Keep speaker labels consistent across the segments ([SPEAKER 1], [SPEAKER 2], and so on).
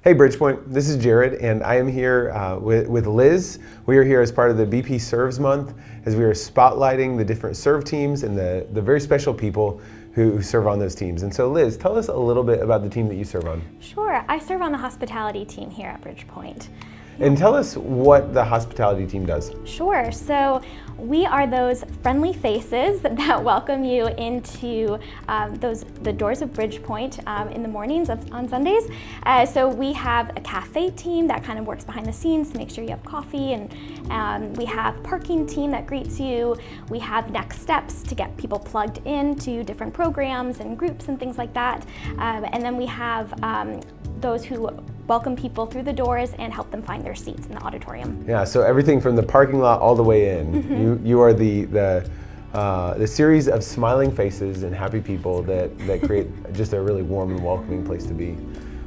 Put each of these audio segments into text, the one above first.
[SPEAKER 1] Hey BridgePointe, this is Jared, and I am here with Liz. We are here as part of the BP Serves Month, as we are spotlighting the different serve teams and the very special people who serve on those teams. And so Liz, tell us a little bit about the team that you serve on.
[SPEAKER 2] Sure, I serve on the hospitality team here at BridgePointe.
[SPEAKER 1] And tell us what the hospitality team does.
[SPEAKER 2] Sure, so we are those friendly faces that welcome you into the doors of BridgePointe in the mornings on Sundays. So we have a cafe team that kind of works behind the scenes to make sure you have coffee, and we have a parking team that greets you. We have next steps to get people plugged into different programs and groups and things like that. And then we have those who welcome people through the doors and help them find their seats in the auditorium.
[SPEAKER 1] Yeah, so everything from the parking lot all the way in. Mm-hmm. You are the series of smiling faces and happy people that create just a really warm and welcoming place to be.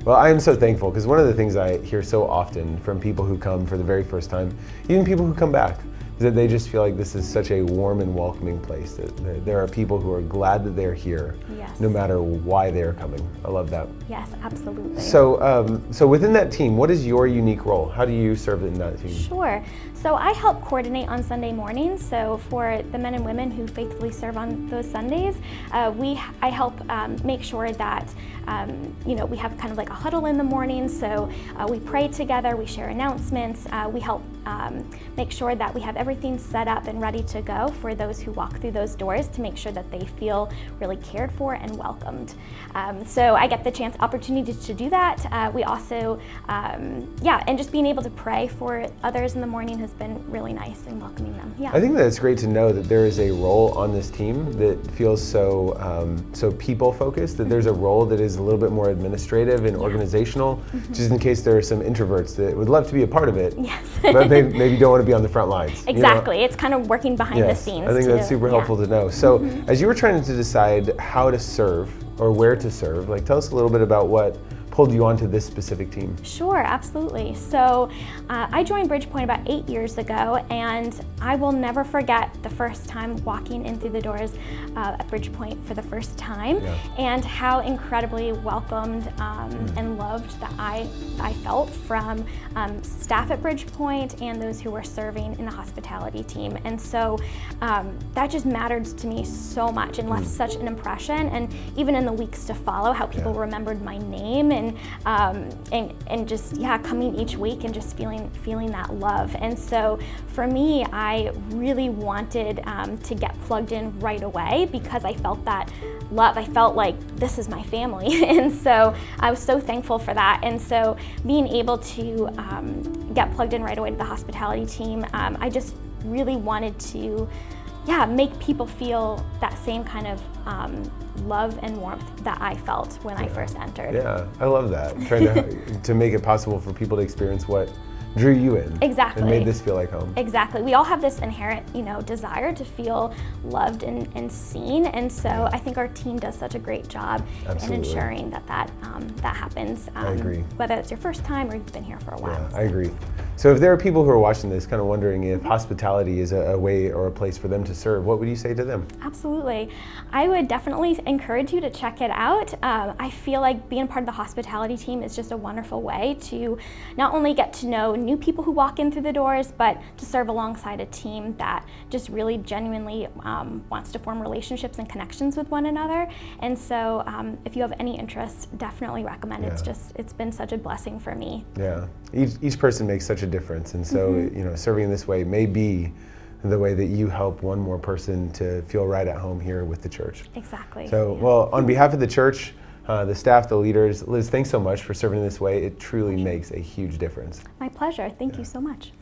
[SPEAKER 1] Well, I am so thankful, because one of the things I hear so often from people who come for the very first time, even people who come back, is that they just feel like this is such a warm and welcoming place, that there are people who are glad that they're here, yes, no matter why they're coming. I love that.
[SPEAKER 2] Yes, absolutely.
[SPEAKER 1] So within that team, what is your unique role? How do you serve in that team?
[SPEAKER 2] Sure. So I help coordinate on Sunday mornings. So for the men and women who faithfully serve on those Sundays, I help make sure that we have kind of like a huddle in the morning. So we pray together, we share announcements, we help make sure that we have everything set up and ready to go for those who walk through those doors, to make sure that they feel really cared for and welcomed. So I get the opportunity to do that. We also, and just being able to pray for others in the morning has been really nice and welcoming them. Yeah.
[SPEAKER 1] I think that it's great to know that there is a role on this team that feels so people focused, that there's a role that is a little bit more administrative and organizational, just in case there are some introverts that would love to be a part of it,
[SPEAKER 2] yes,
[SPEAKER 1] but maybe don't want to be on the front lines.
[SPEAKER 2] Exactly, it's kind of working behind the scenes.
[SPEAKER 1] I think that's super helpful to know. So as you were trying to decide how to serve or where to serve, tell us a little bit about what pulled you onto this specific team.
[SPEAKER 2] Sure, absolutely. So I joined BridgePointe about 8 years ago, and I will never forget the first time walking in through the doors at BridgePointe for the first time, and how incredibly welcomed and loved that I felt from staff at BridgePointe and those who were serving in the hospitality team. And so that just mattered to me so much and left such an impression, and even in the weeks to follow, how people remembered my name and just coming each week and just feeling that love. And so for me, I really wanted to get plugged in right away, because I felt that love. I felt like this is my family, and so I was so thankful for that. And so being able to get plugged in right away to the hospitality team, I just really wanted to make people feel that same kind of love and warmth that I felt when I first entered.
[SPEAKER 1] Yeah, I love that. Trying to make it possible for people to experience what drew you in.
[SPEAKER 2] Exactly.
[SPEAKER 1] And made this feel like home.
[SPEAKER 2] Exactly. We all have this inherent, desire to feel loved and seen, and so I think our team does such a great job in ensuring that happens.
[SPEAKER 1] I agree.
[SPEAKER 2] Whether it's your first time or you've been here for a while.
[SPEAKER 1] Yeah, I agree. So if there are people who are watching this kind of wondering if hospitality is a way or a place for them to serve, what would you say to them?
[SPEAKER 2] Absolutely. I would definitely encourage you to check it out. I feel like being part of the hospitality team is just a wonderful way to not only get to know new people who walk in through the doors, but to serve alongside a team that just really genuinely wants to form relationships and connections with one another. And so if you have any interest, definitely recommend it. It's been such a blessing for me.
[SPEAKER 1] Yeah, each person makes such a difference, and so serving in this way may be the way that you help one more person to feel right at home here with the church.
[SPEAKER 2] Exactly.
[SPEAKER 1] So, well, on behalf of the church, the staff, the leaders, Liz, thanks so much for serving in this way. It truly makes a huge difference.
[SPEAKER 2] My pleasure. Thank you so much.